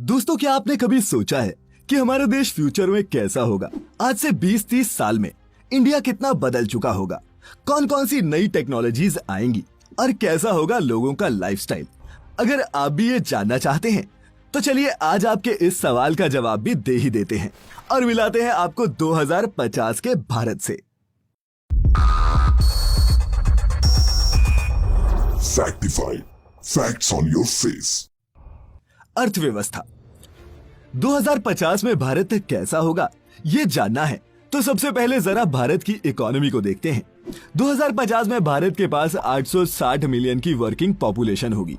दोस्तों, क्या आपने कभी सोचा है कि हमारा देश फ्यूचर में कैसा होगा? आज से 20-30 साल में इंडिया कितना बदल चुका होगा, कौन कौन सी नई टेक्नोलॉजीज आएंगी और कैसा होगा लोगों का लाइफस्टाइल? अगर आप भी ये जानना चाहते हैं तो चलिए आज आपके इस सवाल का जवाब भी दे ही देते हैं और मिलाते हैं आपको 2050 के भारत से। Factify. Facts on your face. अर्थव्यवस्था 2050 में भारत कैसा होगा ये जानना है तो सबसे पहले जरा भारत की इकोनॉमी को देखते हैं। 2050 में भारत के पास 860 मिलियन की वर्किंग पॉपुलेशन होगी।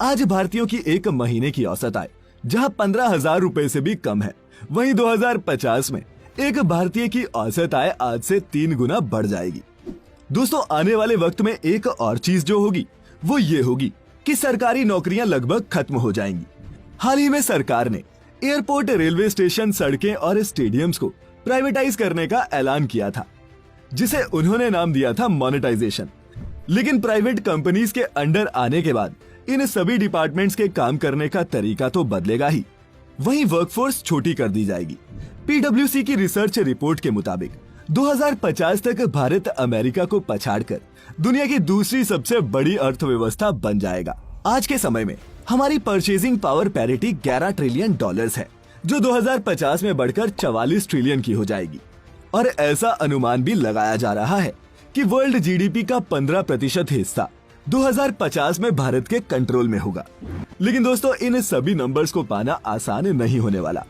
आज भारतीयों की एक महीने की औसत आय जहां 15,000 रुपए से भी कम है, वहीं 2050 में एक भारतीय की औसत आय आज से 3 गुना बढ़ जाएगी। दोस्तों, आने वाले वक्त में एक और चीज जो होगी वो ये होगी कि सरकारी नौकरियां लगभग खत्म हो जाएंगी। हाल ही में सरकार ने एयरपोर्ट, रेलवे स्टेशन, सड़कें और स्टेडियम्स को प्राइवेटाइज करने का ऐलान किया था, जिसे उन्होंने नाम दिया था मोनेटाइजेशन। लेकिन प्राइवेट कंपनीज के अंडर आने के बाद इन सभी डिपार्टमेंट्स के काम करने का तरीका तो बदलेगा ही, वहीं वर्कफोर्स छोटी कर दी जाएगी। PwC की रिसर्च रिपोर्ट के मुताबिक 2050 तक भारत अमेरिका को पछाड़कर दुनिया की दूसरी सबसे बड़ी अर्थव्यवस्था बन जाएगा। आज के समय में हमारी purchasing power parity 11 trillion dollars है, जो 2050 में बढ़कर 44 ट्रिलियन की हो जाएगी। और ऐसा अनुमान भी लगाया जा रहा है कि वर्ल्ड GDP का 15% हिस्सा 2050 में भारत के कंट्रोल में होगा। लेकिन दोस्तों, इन सभी नंबर्स को पाना आसान नहीं होने वाला।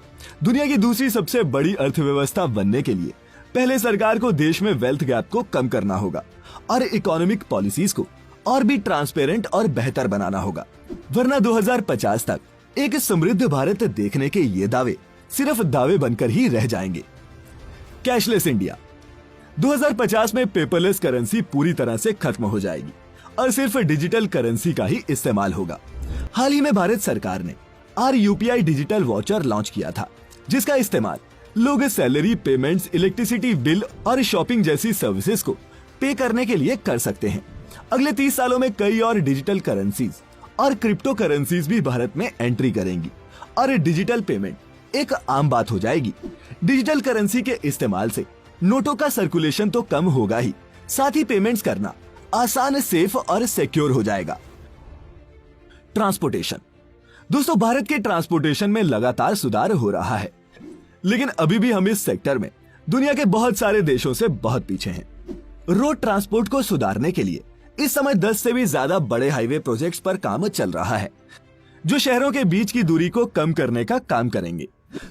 दुनिया की दूसरी सबसे बड़ी अर्थव्यवस्था बनने के लिए पहले सरकार को देश में वेल्थ गैप को कम करना होगा और इकोनॉमिक पॉलिसीज को और भी ट्रांसपेरेंट और बेहतर बनाना होगा, वरना 2050 तक एक समृद्ध भारत देखने के ये दावे सिर्फ दावे बनकर ही रह जाएंगे। कैशलेस इंडिया 2050 में पेपरलेस करेंसी पूरी तरह से खत्म हो जाएगी और सिर्फ डिजिटल करेंसी का ही इस्तेमाल होगा। हाल ही में भारत सरकार ने RUPI डिजिटल वॉचर लॉन्च किया था, जिसका इस्तेमाल लोग सैलरी, पेमेंट्स, इलेक्ट्रिसिटी बिल और शॉपिंग जैसी सर्विसेज को पे करने के लिए कर सकते हैं। अगले 30 सालों में कई और डिजिटल करेंसीज और क्रिप्टो करेंसीज भी भारत में एंट्री करेंगी और डिजिटल पेमेंट एक आम बात हो जाएगी। डिजिटल करेंसी के इस्तेमाल से नोटों का सर्कुलेशन तो कम होगा ही, साथ ही पेमेंट्स करना आसान, सेफ और सिक्योर हो जाएगा। ट्रांसपोर्टेशन दोस्तों, भारत के ट्रांसपोर्टेशन में लगातार सुधार हो रहा है, लेकिन अभी भी हम इस सेक्टर में दुनिया के बहुत सारे देशों से बहुत पीछे हैं। रोड ट्रांसपोर्ट को सुधारने के लिए इस समय 10 से भी ज्यादा बड़े हाईवे प्रोजेक्ट्स पर काम चल रहा है, जो शहरों के बीच की दूरी को कम करने का काम करेंगे।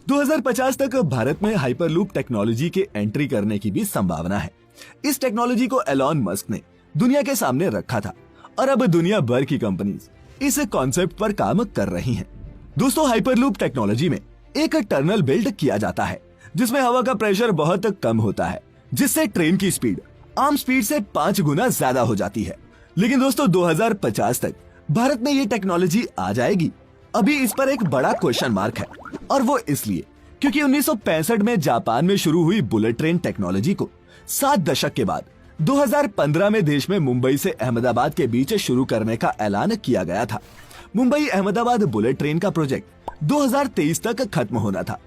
2050 तक भारत में हाइपरलूप टेक्नोलॉजी के एंट्री करने की भी संभावना है। इस टेक्नोलॉजी को एलॉन मस्क ने दुनिया के सामने रखा था और अब दुनिया भर की कंपनीज इस कॉन्सेप्ट पर काम कर रही हैं। दोस्तों, हाइपरलूप टेक्नोलॉजी में एक टनल बिल्ड किया जाता है, जिसमें हवा का प्रेशर बहुत कम होता है, जिससे ट्रेन की स्पीड आम स्पीड से 5 गुना ज्यादा हो जाती है। लेकिन दोस्तों, 2050 तक भारत में ये टेक्नोलॉजी आ जाएगी? अभी इस पर एक बड़ा क्वेश्चन मार्क है, और वो इसलिए क्योंकि 1965 में जापान में शुरू हुई बुलेट ट्रेन टेक्नोलॉजी को 7 दशक के बाद 2015 में देश में मुंबई से अहमदाबाद के बीच शुरू करने का ऐलान किया गया था। मुंबई अहमदाबाद बुलेट ट्रेन का प्रोजेक्ट 2023 तक खत्म होना था,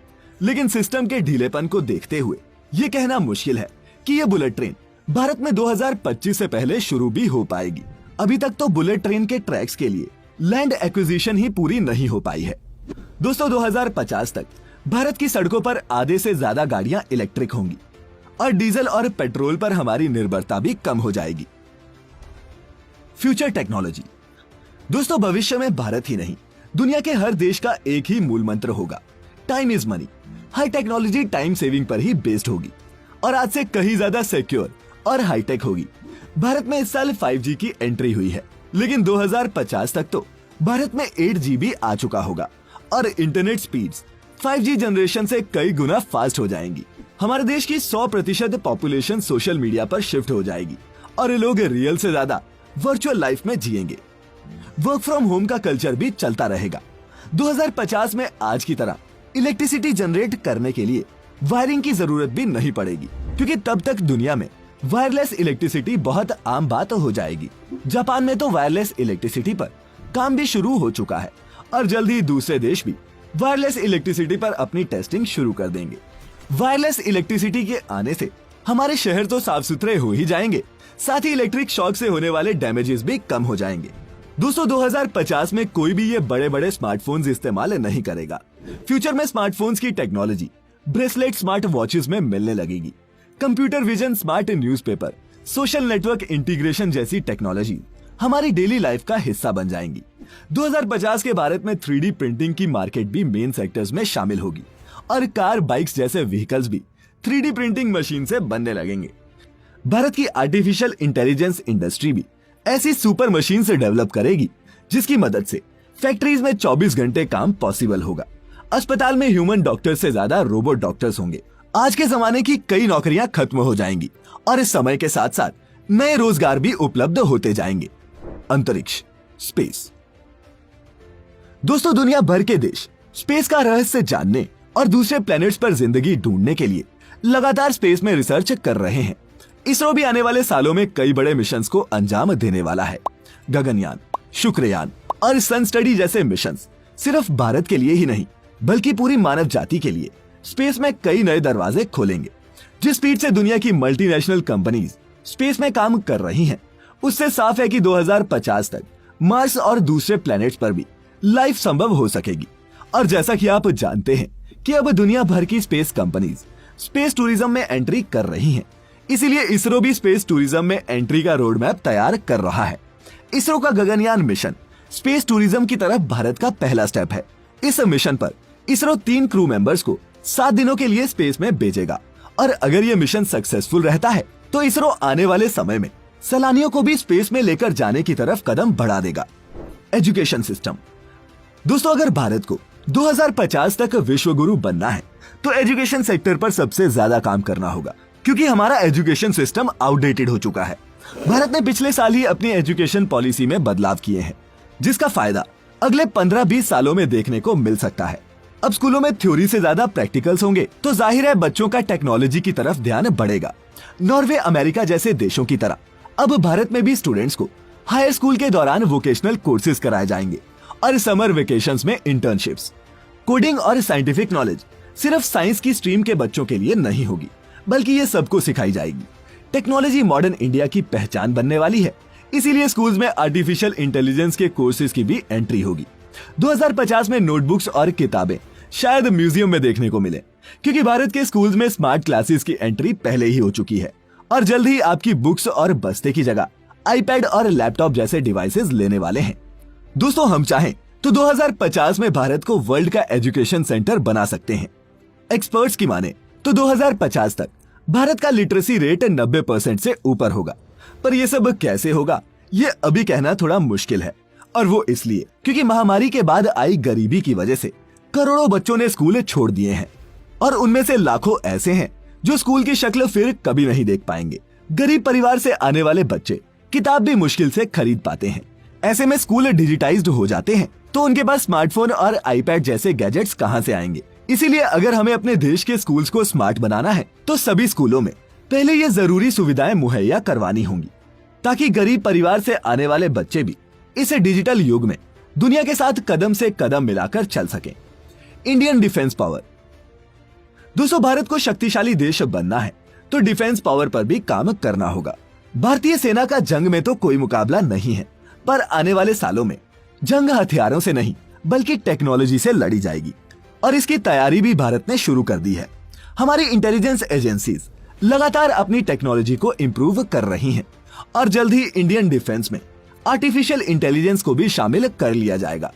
लेकिन सिस्टम के ढीलेपन को देखते हुए ये कहना मुश्किल है कि ये बुलेट ट्रेन भारत में 2025 से पहले शुरू भी हो पाएगी। अभी तक तो बुलेट ट्रेन के ट्रैक्स के लिए लैंड एक्विजिशन ही पूरी नहीं हो पाई है। दोस्तों, 2050 तक भारत की सड़कों पर आधे से ज्यादा गाड़ियां इलेक्ट्रिक होंगी और डीजल और पेट्रोल पर हमारी निर्भरता भी कम हो जाएगी। फ्यूचर टेक्नोलॉजी दोस्तों, भविष्य में भारत ही नहीं, दुनिया के हर देश का एक ही मूल मंत्र होगा, time is money. High technology time saving पर ही बेस्ड होगी और आज से कहीं ज्यादा सिक्योर और हाईटेक होगी। भारत में इस साल 5G की एंट्री हुई है, लेकिन 2050 तक तो भारत में 8GB आ चुका होगा और इंटरनेट स्पीड्स 5G जनरेशन से कई गुना फास्ट हो जाएंगी। हमारे देश की 100% पॉपुलेशन सोशल मीडिया पर शिफ्ट हो जाएगी और लोग रियल से ज्यादा वर्चुअल लाइफ में जिएंगे। वर्क फ्रॉम होम का कल्चर भी चलता रहेगा। 2050 में आज की तरह इलेक्ट्रिसिटी जनरेट करने के लिए वायरिंग की जरूरत भी नहीं पड़ेगी, क्योंकि तब तक दुनिया में वायरलेस इलेक्ट्रिसिटी बहुत आम बात हो जाएगी। जापान में तो वायरलेस इलेक्ट्रिसिटी पर काम भी शुरू हो चुका है और जल्द ही दूसरे देश भी वायरलेस इलेक्ट्रिसिटी पर अपनी टेस्टिंग शुरू कर देंगे। वायरलेस इलेक्ट्रिसिटी के आने से हमारे शहर तो साफ सुथरे हो ही जाएंगे, साथ ही इलेक्ट्रिक शॉक से होने वाले डैमेजेस भी कम हो जाएंगे। दोस्तों 2050 में कोई भी ये बड़े बड़े स्मार्टफोन्स इस्तेमाल नहीं करेगा। फ्यूचर में स्मार्टफोन्स की टेक्नोलॉजी ब्रेसलेट स्मार्ट वॉचेस में मिलने लगेगी। Computer vision, smart newspaper, social network integration जैसी टेक्नोलॉजी हमारी डेली लाइफ का हिस्सा बन जाएंगी। 2050 के भारत में 3D प्रिंटिंग की मार्केट भी मेन सेक्टर्स में शामिल होगी और कार, बाइक्स जैसे व्हीकल्स भी 3D प्रिंटिंग मशीन से बनने लगेंगे। भारत की आर्टिफिशियल इंटेलिजेंस इंडस्ट्री भी ऐसी सुपर मशीन से डेवलप करेगी जिसकी मदद से फैक्ट्रीज में 24 घंटे काम पॉसिबल होगा। अस्पताल में ह्यूमन डॉक्टर से ज्यादा रोबोट डॉक्टर्स होंगे। आज के जमाने की कई नौकरियां खत्म हो जाएंगी और इस समय के साथ साथ नए रोजगार भी उपलब्ध होते जाएंगे। अंतरिक्ष, स्पेस। दोस्तों दुनिया भर के देश स्पेस का रहस्य जानने और दूसरे प्लैनेट्स पर जिंदगी ढूंढने के लिए लगातार स्पेस में रिसर्च कर रहे हैं। इसरो भी आने वाले सालों में कई बड़े मिशंस को अंजाम देने वाला है। गगनयान, शुक्रयान और सन स्टडी जैसे मिशंस सिर्फ भारत के लिए ही नहीं बल्कि पूरी मानव जाति के लिए स्पेस में कई नए दरवाजे खोलेंगे। जिस स्पीड से दुनिया की मल्टीनेशनल कंपनीज स्पेस में काम कर रही हैं, उससे साफ है कि 2050 तक मार्स और दूसरे प्लैनेट्स पर भी लाइफ संभव हो सकेगी। और जैसा कि आप जानते हैं कि अब दुनिया भर की स्पेस कंपनीज स्पेस टूरिज्म में एंट्री कर रही हैं, इसीलिए इसरो भी स्पेस टूरिज्म में एंट्री का रोड मैप तैयार कर रहा है। इसरो का गगनयान मिशन स्पेस टूरिज्म की तरफ भारत का पहला स्टेप है। इस मिशन पर इसरो 3 क्रू मेंबर्स को 7 दिनों के लिए स्पेस में भेजेगा और अगर ये मिशन सक्सेसफुल रहता है तो इसरो आने वाले समय में सैलानियों को भी स्पेस में लेकर जाने की तरफ कदम बढ़ा देगा। Education system. दोस्तों अगर भारत को 2050 तक विश्व गुरु बनना है तो एजुकेशन सेक्टर पर सबसे ज्यादा काम करना होगा, क्योंकि हमारा एजुकेशन सिस्टम आउटडेटेड हो चुका है। भारत ने पिछले साल ही अपनी एजुकेशन पॉलिसी में बदलाव किए हैं, जिसका फायदा अगले 15-20 सालों में देखने को मिल सकता है। अब स्कूलों में थ्योरी से ज्यादा प्रैक्टिकल्स होंगे तो जाहिर है बच्चों का टेक्नोलॉजी की तरफ ध्यान बढ़ेगा। नॉर्वे, अमेरिका जैसे देशों की तरह अब भारत में भी स्टूडेंट्स को हायर स्कूल के दौरान वोकेशनल कोर्सेज कराए जाएंगे और समर वेकेशंस में इंटर्नशिप्स। कोडिंग और साइंटिफिक नॉलेज सिर्फ साइंस की स्ट्रीम के बच्चों के लिए नहीं होगी बल्कि ये सबको सिखाई जाएगी। टेक्नोलॉजी मॉडर्न इंडिया की पहचान बनने वाली है, इसीलिए स्कूल्स में आर्टिफिशियल इंटेलिजेंस के कोर्सेज की भी एंट्री होगी। 2050 में नोटबुक्स और किताबें शायद म्यूजियम में देखने को मिले, क्योंकि भारत के स्कूल्स में स्मार्ट क्लासेस की एंट्री पहले ही हो चुकी है और जल्द ही आपकी बुक्स और बस्ते की जगह आईपैड और लैपटॉप जैसे डिवाइसेस लेने वाले हैं। दोस्तों हम चाहें तो 2050 में भारत को वर्ल्ड का एजुकेशन सेंटर बना सकते हैं। एक्सपर्ट्स की माने तो 2050 तक भारत का लिटरेसी रेट 90% से ऊपर होगा, पर यह सब कैसे होगा ये अभी कहना थोड़ा मुश्किल है, और वो इसलिए क्योंकि महामारी के बाद आई गरीबी की वजह से करोड़ों बच्चों ने स्कूल छोड़ दिए हैं और उनमें से लाखों ऐसे हैं जो स्कूल की शक्ल फिर कभी नहीं देख पाएंगे। गरीब परिवार से आने वाले बच्चे किताब भी मुश्किल से खरीद पाते हैं। ऐसे में स्कूल डिजिटाइज्ड हो जाते हैं तो उनके पास स्मार्टफोन और आईपैड जैसे गैजेट्स कहां से आएंगे। इसीलिए अगर हमें अपने देश के स्कूल्स को स्मार्ट बनाना है तो सभी स्कूलों में पहले ये जरूरी सुविधाएं मुहैया करवानी होंगी, ताकि गरीब परिवार से आने वाले बच्चे भी इस डिजिटल युग में दुनिया के साथ कदम से कदम मिलाकर चल सकें। Indian defence power. दोस्तों भारत को शक्तिशाली देश बनना है तो डिफेंस पावर पर भी काम करना होगा। भारतीय सेना का जंग में तो कोई मुकाबला नहीं है, पर आने वाले सालों में जंग हथियारों से नहीं बल्कि टेक्नोलॉजी से लड़ी जाएगी और इसकी तैयारी भी भारत ने शुरू कर दी है। हमारी इंटेलिजेंस एजेंसीज लगातार अपनी टेक्नोलॉजी को इंप्रूव कर रही हैं और जल्द ही इंडियन डिफेंस में आर्टिफिशियल इंटेलिजेंस को भी शामिल कर लिया जाएगा।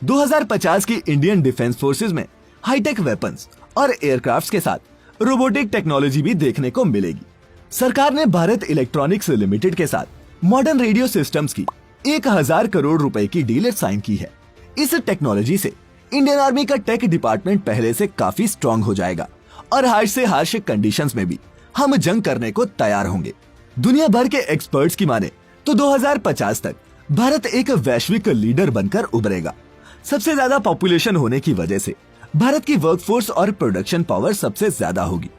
2050 की इंडियन डिफेंस फोर्सेज में हाईटेक वेपन्स और एयरक्राफ्ट्स के साथ रोबोटिक टेक्नोलॉजी भी देखने को मिलेगी। सरकार ने भारत इलेक्ट्रॉनिक्स लिमिटेड के साथ मॉडर्न रेडियो सिस्टम्स की 1000 करोड़ रुपए की डील साइन की है। इस टेक्नोलॉजी से इंडियन आर्मी का टेक डिपार्टमेंट पहले से काफी स्ट्रॉन्ग हो जाएगा और हार्श से हार्श कंडीशंस में भी हम जंग करने को तैयार होंगे। दुनिया भर के एक्सपर्ट्स की माने तो 2050 तक भारत एक वैश्विक लीडर बनकर उभरेगा। सबसे ज्यादा पॉपुलेशन होने की वजह से भारत की वर्कफोर्स और प्रोडक्शन पावर सबसे ज्यादा होगी।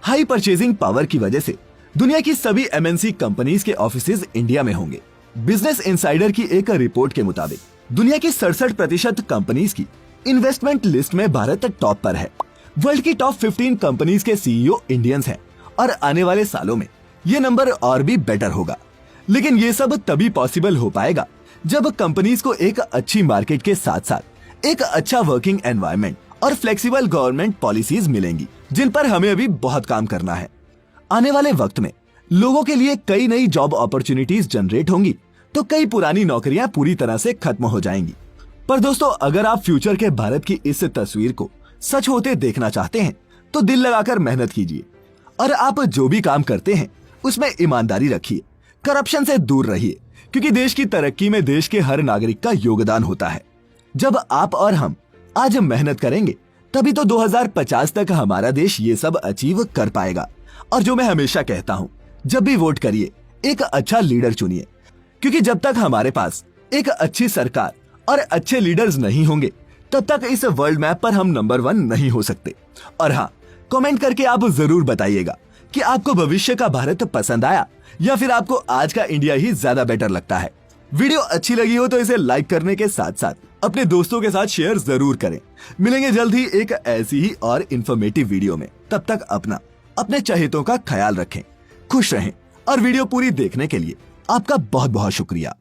हाई परचेजिंग पावर की वजह से दुनिया की सभी एमएनसी कंपनीज के ऑफिसेज इंडिया में होंगे। बिजनेस इनसाइडर की एक रिपोर्ट के मुताबिक दुनिया की 67% कंपनीज की इन्वेस्टमेंट लिस्ट में भारत टॉप पर है। वर्ल्ड की टॉप 15 कंपनीज के सीईओ इंडियंस हैं और आने वाले सालों में ये नंबर और भी बेटर होगा। लेकिन ये सब तभी पॉसिबल हो पाएगा जब कंपनीज को एक अच्छी मार्केट के साथ साथ एक अच्छा वर्किंग एनवायरनमेंट और फ्लेक्सिबल गवर्नमेंट पॉलिसीज मिलेंगी, जिन पर हमें अभी बहुत काम करना है। आने वाले वक्त में लोगों के लिए कई नई जॉब अपॉर्चुनिटीज जनरेट होंगी, तो कई पुरानी नौकरियां पूरी तरह से खत्म हो जाएंगी। पर दोस्तों, अगर आप फ्यूचर के भारत की इस तस्वीर को सच होते देखना चाहते हैं तो दिल लगाकर मेहनत कीजिए और आप जो भी काम करते हैं उसमें ईमानदारी रखिए, करप्शन से दूर रहिए, क्योंकि देश की तरक्की में देश के हर नागरिक का योगदान होता है। जब आप और हम आज मेहनत करेंगे तभी तो 2050 तक हमारा देश ये सब अचीव कर पाएगा। और जो मैं हमेशा कहता हूँ, जब भी वोट करिए एक अच्छा लीडर चुनिए, क्योंकि जब तक हमारे पास एक अच्छी सरकार और अच्छे लीडर्स नहीं होंगे तब तक इस वर्ल्ड मैप पर हम नंबर 1 नहीं हो सकते। और हाँ, कमेंट करके आप जरूर बताइएगा कि आपको भविष्य का भारत पसंद आया या फिर आपको आज का इंडिया ही ज्यादा बेटर लगता है। वीडियो अच्छी लगी हो तो इसे लाइक करने के साथ साथ अपने दोस्तों के साथ शेयर जरूर करें। मिलेंगे जल्द ही एक ऐसी ही और इन्फॉर्मेटिव वीडियो में। तब तक अपने चहेतों का ख्याल रखें, खुश रहें और वीडियो पूरी देखने के लिए आपका बहुत बहुत शुक्रिया।